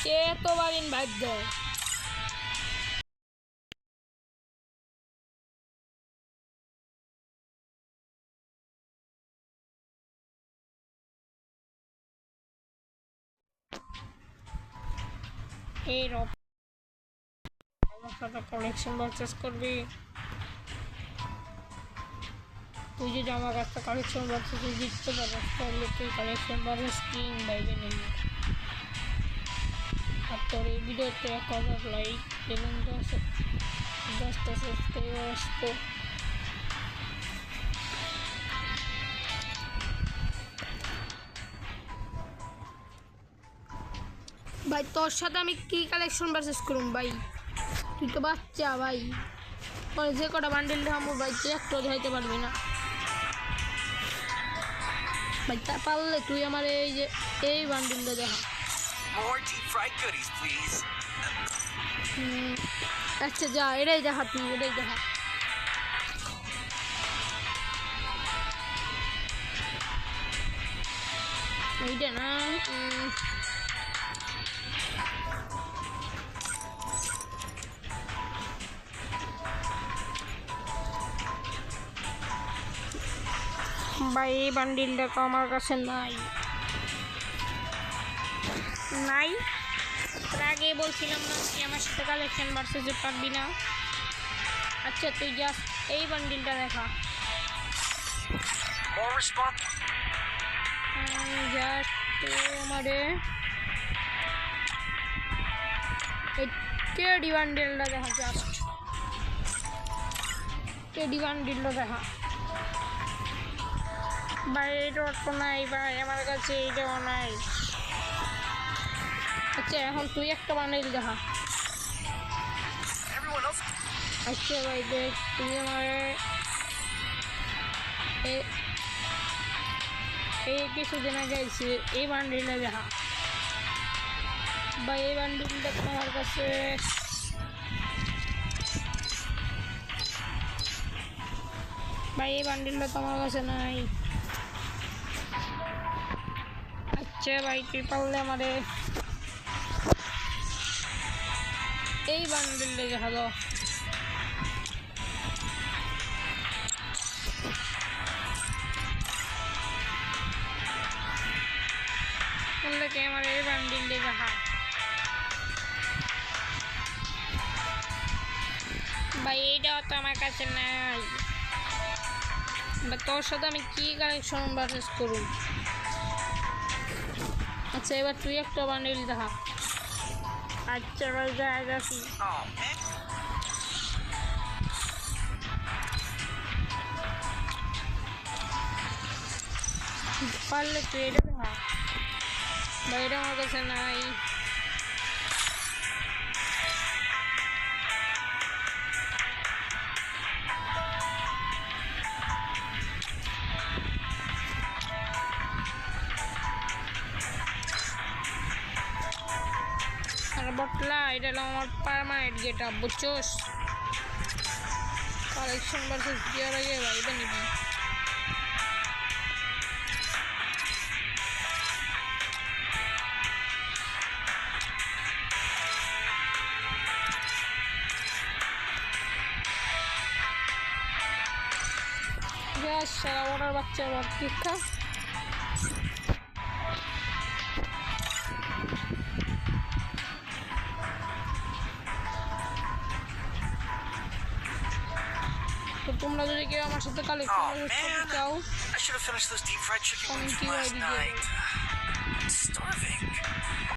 এতবার ইনভাইট দেয়। এই রব আমার সাথে কালেকশন পারচেস করবি। তুই যদি আমার কাছে কালেকশন পারচেস জিততে পারিস তাহলে তুই কালেকশন পারচেস কিং বাইবে নিবি। আর তোর এই ভিডিওতে 1000 লাইক এবং 10টা সাবস্ক্রাইবার আসতো। ভাই তোর সাথে আমি কি কালেকশন পারচেস করুম ভাই? তুই তো বাচ্চা ভাই, পরে যে কটা বান্ডিল দেখাবো ভাই তুই একটু ধরতে পারবি না ভাই। তা পারলে তুই আমার এই যে এই বান্ডিলটা দেখা। আচ্ছা যা, এটাই দেখা, তুই এটাই দেখা। এইটা না, ভাই এই বান্ডিলটা তো আমার কাছে নাই। তোর আগে বলছিলাম না তুই আমার সাথে কালেকশন ভার্সেসে পারবি না। আচ্ছা তুই জাস্ট এই বান্ডিলটা দেখা। জাস্ট আমারে এই টেডি বান্ডিলটা দেখা, জাস্ট টেডি বান্ডিলটা দেখা। ভাই এইটাও তো নাই ভাই আমার কাছে, এইটাও নাই। আচ্ছা এখন তুই একটা বান্ডিল দেখা। আচ্ছা ভাই দেখ, তুই আমার এই কিছুদিন আগে আইছি এই বান্ডিলটা দেখা। ভাই এই বান্ডিলটা তোমার কাছে, ভাই এই বান্ডিলটা তোমার কাছে নাই। আচ্ছা ভাই তুই পারলে আমারে এই বান্ডিলটা দেখা দাও। বললে কি আমার এই বান্ডিলটা দেখা। ভাই এইটাও তো আমার কাছে নাই। তোর সাথে আমি কি কালেকশন পারচেস করুন? আচ্ছা এবার তুই একটা বান্ডিল দেখা। আচ্ছা ভাই যাচ্ছি। পারলে তুই এটা দেখা। ভাই এটা আমার কাছে নাই। আর বটলা এটা হলো আমার পার্মানেন্ট গেট আপ, বুঝছোস? কালেকশন ভার্সেস দেওয়ার আগে ভাই এটা নিবি। সারা ওটার বাচ্চা আবার শিক্ষা। তো তোমরা যদি কেউ আমার সাথে কালেকশন করতে চাও, I should have finished those deep fried chicken wings from last night. I'm starving.